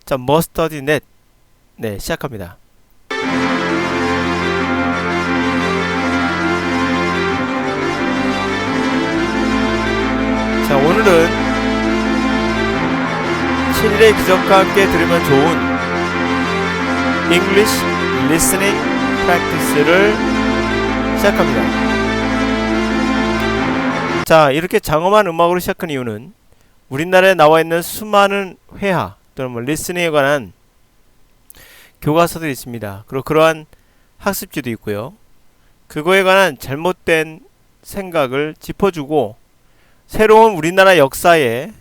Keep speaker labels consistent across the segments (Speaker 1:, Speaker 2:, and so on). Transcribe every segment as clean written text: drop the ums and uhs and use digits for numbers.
Speaker 1: 자, mustard net. 네, 시작합니다. 자, 오늘은 7일의 기적과 함께 들으면 좋은 English Listening Practice를 시작합니다. 자, 이렇게 장엄한 음악으로 시작한 이유는 우리나라에 나와 있는 수많은 회화 또는 리스닝에 관한 교과서들이 있습니다. 그리고 그러한 학습지도 있고요. 그거에 관한 잘못된 생각을 짚어주고 새로운 우리나라 역사에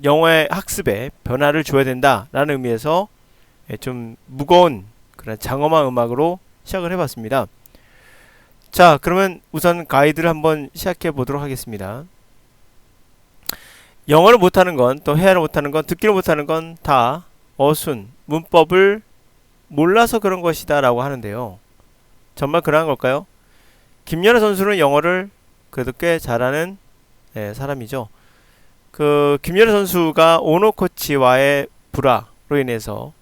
Speaker 1: 영어의 학습에 변화를 줘야 된다라는 의미에서 좀 무거운 그런 장엄한 음악으로 시작을 해봤습니다. 자, 그러면 우선 가이드를 한번 시작해 보도록 하겠습니다. 영어를 못하는 건, 또 회화를 못하는 건, 듣기를 못하는 건 다 어순, 문법을 몰라서 그런 것이다 라고 하는데요. 정말 그러한 걸까요? 김연아 선수는 영어를 그래도 꽤 잘하는 사람이죠. 그 김연아 선수가 오노 코치와의 불화로 인해서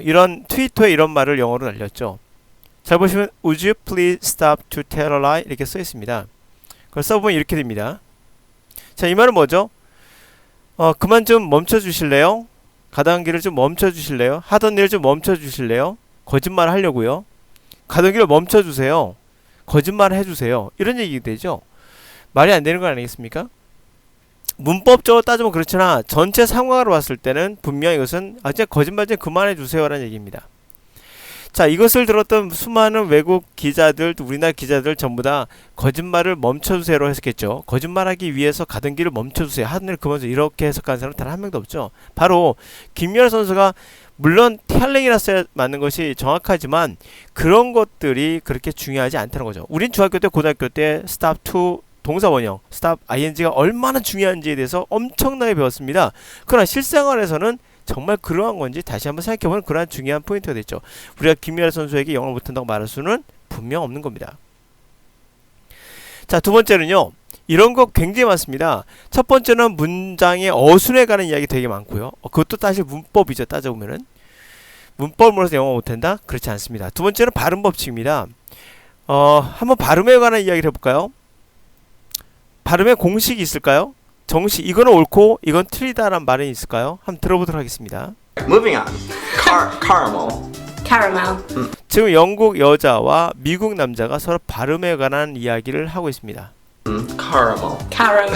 Speaker 1: 이런 트위터에 이런 말을 영어로 날렸죠. 잘 보시면 Would you please stop to tell a lie? 이렇게 써 있습니다. 그걸 써보면 이렇게 됩니다. 자, 이 말은 뭐죠? 그만 좀 멈춰 주실래요? 가던 길을 좀 멈춰 주실래요? 하던 일을 좀 멈춰 주실래요? 거짓말 하려고요. 가던 길을 멈춰 주세요. 거짓말 해주세요. 이런 얘기 되죠. 말이 안 되는 거 아니겠습니까? 문법적으로 따지면 그렇잖아. 전체 상황으로 봤을 때는 분명히 이것은 진짜 거짓말 좀 그만해 주세요 라는 얘기입니다. 자, 이것을 들었던 수많은 외국 기자들, 우리나라 기자들 전부 다 거짓말을 멈춰주세요로 해석했죠. 거짓말하기 위해서 가던 길을 멈춰주세요. 하던 일 그만두세요. 이렇게 해석하는 사람 단 한 명도 없죠. 바로 김연아 선수가 물론 텔링이라 써야 맞는 것이 정확하지만 그런 것들이 그렇게 중요하지 않다는 거죠. 우린 중학교 때, 고등학교 때 stop to 동사 원형, stop ing가 얼마나 중요한지에 대해서 엄청나게 배웠습니다. 그러나 실생활에서는 정말 그러한 건지 다시 한번 생각해보는 그러한 중요한 포인트가 됐죠. 우리가 김연아 선수에게 영어를 못한다고 말할 수는 분명 없는 겁니다. 자, 두 번째는요. 이런 거 굉장히 많습니다. 첫 번째는 문장의 어순에 관한 이야기 되게 많고요. 그것도 사실 문법이죠. 따져보면은. 문법을 몰라서 영어 못한다? 그렇지 않습니다. 두 번째는 발음 법칙입니다. 한번 발음에 관한 이야기를 해볼까요? 발음에 공식이 있을까요? 정식, 이거는 옳고 이건 틀리다라는 말이 있을까요? 한번 들어보도록 하겠습니다.
Speaker 2: Moving on. Caramel.
Speaker 3: Caramel.
Speaker 1: 지금 영국 여자와 미국 남자가 서로 발음에 관한 이야기를 하고 있습니다.
Speaker 2: Caramel.
Speaker 3: Caramel.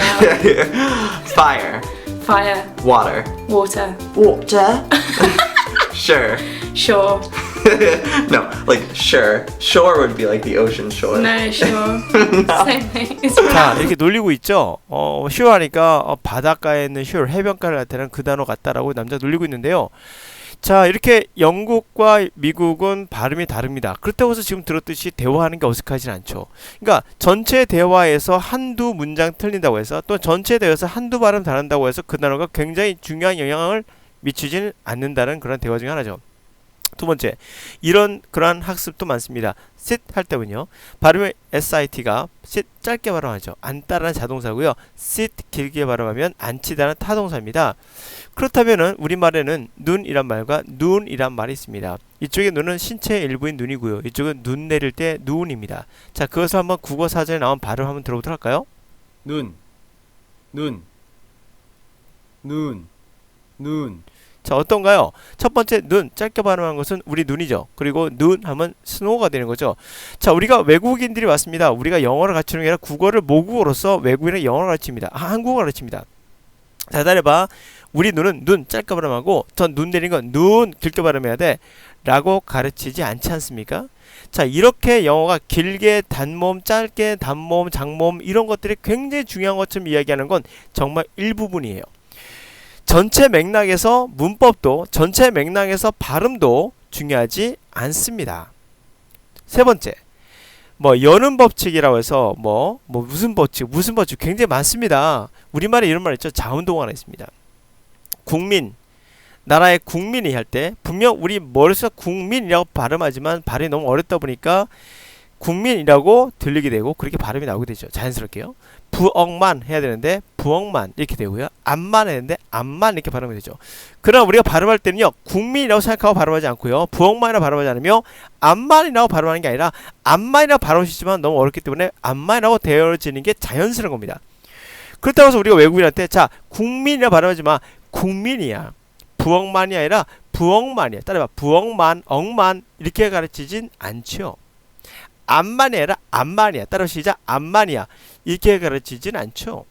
Speaker 2: Fire.
Speaker 3: Fire.
Speaker 2: Water.
Speaker 3: Water.
Speaker 4: Water.
Speaker 2: Sure.
Speaker 3: Sure.
Speaker 2: No, like sure. Shore would be like the ocean shore.
Speaker 3: No, sure. Same thing. It's
Speaker 1: 자,
Speaker 3: right.
Speaker 1: 이렇게 놀리고 있죠. sure 하니까 바닷가에 있는 shore, 해변가를 나타내는 그 단어 같다라고 남자 놀리고 있는데요. 자, 이렇게 영국과 미국은 발음이 다릅니다. 그렇다고 해서 지금 들었듯이 대화하는 게 어색하진 않죠. 그러니까 전체 대화에서 한두 문장 틀린다고 해서 또 전체 대화에서 한두 발음 다른다고 해서 그 단어가 굉장히 중요한 영향을 미치지는 않는다는 그런 대화 중에 하나죠. 두 번째, 그러한 학습도 많습니다. sit 할 때는요, 발음의 sit가 sit 짧게 발음하죠. 앉다라는 자동사고요. sit 길게 발음하면 앉히다는 타동사입니다. 그렇다면은 우리말에는 눈이란 말과 눈이란 말이 있습니다. 이쪽의 눈은 신체의 일부인 눈이고요. 이쪽은 눈 내릴 때 눈입니다. 자, 그것을 한번 국어 사전에 나온 발음 한번 들어보도록 할까요?
Speaker 5: 눈.
Speaker 1: 자, 어떤가요? 첫 번째 눈 짧게 발음한 것은 우리 눈이죠. 그리고 눈 하면 스노우가 되는 거죠. 자, 우리가 외국인들이 왔습니다. 우리가 영어를 가르치는 게 아니라 국어를 모국어로서 외국인에게 영어를 가르칩니다. 한국어 가르칩니다. 자, 기다려봐. 우리 눈은 눈 짧게 발음하고 전 눈 내리는 건 눈 길게 발음해야 돼 라고 가르치지 않지 않습니까? 자, 이렇게 영어가 길게 단모음, 짧게 단모음, 장모음 이런 것들이 굉장히 중요한 것처럼 이야기하는 건 정말 일부분이에요. 전체 맥락에서 문법도 전체 맥락에서 발음도 중요하지 않습니다. 세 번째, 여는 법칙이라고 해서 무슨 법칙 굉장히 많습니다. 우리말에 이런 말 있죠. 자운동가 하나 있습니다. 국민, 나라의 국민이 할 때 분명 우리 머릿속에 국민이라고 발음하지만 발음이 너무 어렵다 보니까 국민이라고 들리게 되고 그렇게 발음이 나오게 되죠. 자연스럽게요. 부억만 해야 되는데 부억만 이렇게 되고요. 암만 해야 되는데 암만 이렇게 발음이 되죠. 그러나 우리가 발음할 때는요. 국민이라고 생각하고 발음하지 않고요. 부억만이라고 발음하지 않으며 암만이라고 발음하는 게 아니라 암만이라고 발음하시지만 너무 어렵기 때문에 암만이라고 되어지는 게 자연스러운 겁니다. 그렇다고 해서 우리가 외국인한테 자 국민이라고 발음하지 마. 국민이야. 부억만이 아니라 부억만이야. 따라봐. 부억만, 억만 이렇게 가르치진 않죠. 암만이 아니라 암만이야. 따라 시작. 암만이야. 이렇게 가르치진 않죠.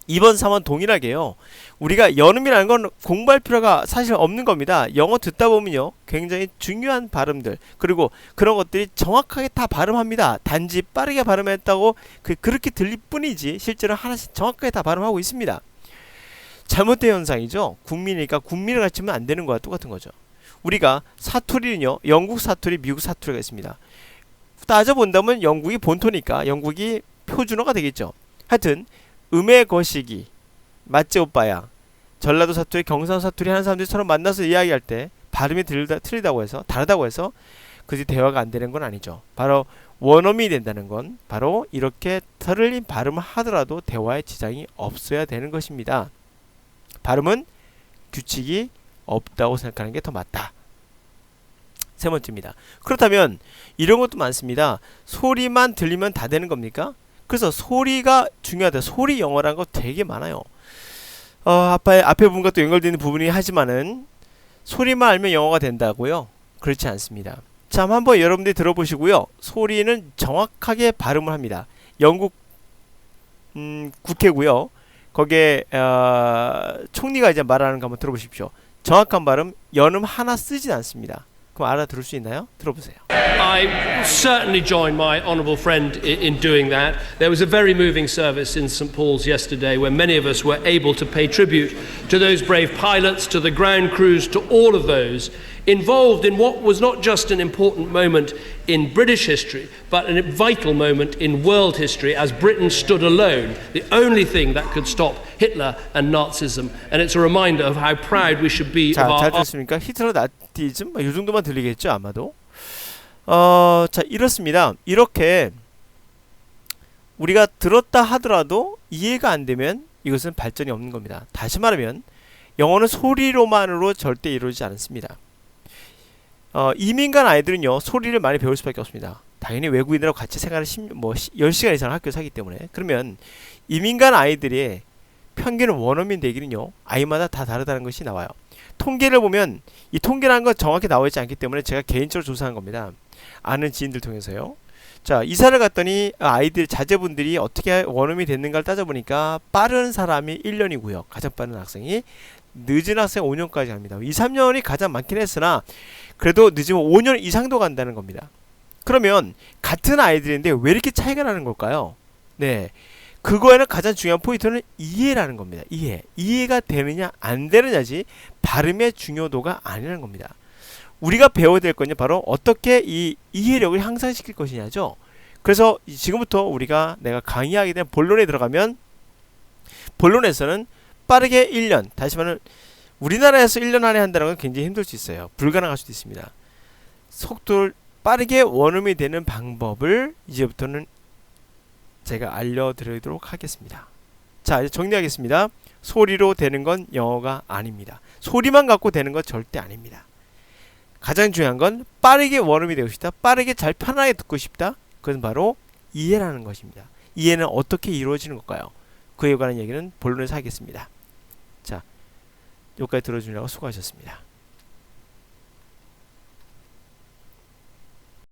Speaker 1: 2번, 3번 동일하게요. 우리가 연음이라는 건 공부할 필요가 사실 없는 겁니다. 영어 듣다 보면요. 굉장히 중요한 발음들 그리고 그런 것들이 정확하게 다 발음합니다. 단지 빠르게 발음했다고 그렇게 들릴 뿐이지 실제로 하나씩 정확하게 다 발음하고 있습니다. 잘못된 현상이죠. 국민이니까 국민을 가르치면 안 되는 거와 똑같은 거죠. 우리가 사투리는요. 영국 사투리, 미국 사투리가 있습니다. 따져본다면 영국이 본토니까 영국이 표준어가 되겠죠. 하여튼 음의 거시기 맞지 오빠야. 전라도 사투리, 경상 사투리 하는 사람들이 서로 만나서 이야기할 때 발음이 틀리다고 해서 다르다고 해서 그지 대화가 안 되는 건 아니죠. 바로 원어민이 된다는 건 바로 이렇게 틀린 발음을 하더라도 대화에 지장이 없어야 되는 것입니다. 발음은 규칙이 없다고 생각하는 게 더 맞다. 세 번째입니다. 그렇다면 이런 것도 많습니다. 소리만 들리면 다 되는 겁니까? 그래서 소리가 중요하다. 소리 영어라는 거 되게 많아요. 앞에 부분과 또 연결되는 부분이 하지만은 소리만 알면 영어가 된다고요? 그렇지 않습니다. 자, 한번 여러분들이 들어보시고요. 소리는 정확하게 발음을 합니다. 영국 국회고요. 거기에 총리가 이제 말하는 거 한번 들어보십시오. 정확한 발음 연음 하나 쓰진 않습니다. 그럼 알아들을 수 있나요? 들어보세요.
Speaker 4: I certainly join my honourable friend in doing that. There was a very moving service in St Paul's yesterday where many of us were able to pay tribute to those brave pilots, to the ground crews, to all of those involved in what was not just an important moment in British history, but a vital moment in world history as Britain stood alone, the only thing that could stop Hitler and Nazism. And it's a reminder of how proud we should be
Speaker 1: 자,
Speaker 4: of
Speaker 1: 잘
Speaker 4: our
Speaker 1: 들었습니까? 히틀러 나티즘 이 정도만 들리겠죠 아마도. 자 이렇습니다. 이렇게 우리가 들었다 하더라도 이해가 안 되면 이것은 발전이 없는 겁니다. 다시 말하면 영어는 소리로만으로 절대 이루어지지 않습니다. 이민 간 아이들은요 소리를 많이 배울 수밖에 없습니다. 당연히 외국인들하고 같이 생활을 10시간 이상 학교에 살기 때문에. 그러면 이민 간 아이들의 평균 원어민 되기는요 아이마다 다 다르다는 것이 나와요. 통계를 보면 이 통계라는 건 정확히 나와 있지 않기 때문에 제가 개인적으로 조사한 겁니다. 아는 지인들 통해서요. 자, 이사를 갔더니 아이들 자제분들이 어떻게 원어민이 됐는가를 따져보니까 빠른 사람이 1년이고요. 가장 빠른 학생이. 늦은 학생 5년까지 갑니다. 2, 3년이 가장 많긴 했으나 그래도 늦으면 5년 이상도 간다는 겁니다. 그러면 같은 아이들인데 왜 이렇게 차이가 나는 걸까요? 네, 그거에는 가장 중요한 포인트는 이해라는 겁니다. 이해가 되느냐 안 되느냐지 발음의 중요도가 아니라는 겁니다. 우리가 배워야 될 건요 바로 어떻게 이 이해력을 향상시킬 것이냐죠. 그래서 지금부터 내가 강의하게 된 본론에 들어가면 본론에서는 빠르게 1년, 다시 말하면 우리나라에서 1년 안에 한다는 건 굉장히 힘들 수 있어요. 불가능할 수도 있습니다. 속도를 빠르게 원음이 되는 방법을 이제부터는 제가 알려드리도록 하겠습니다. 자, 이제 정리하겠습니다. 소리로 되는 건 영어가 아닙니다. 소리만 갖고 되는 건 절대 아닙니다. 가장 중요한 건 빠르게 원음이 되고 싶다. 빠르게 잘 편하게 듣고 싶다. 그건 바로 이해라는 것입니다. 이해는 어떻게 이루어지는 걸까요? 그에 관한 얘기는 본론에서 하겠습니다. 자, 여기까지 들어주느라고 수고하셨습니다.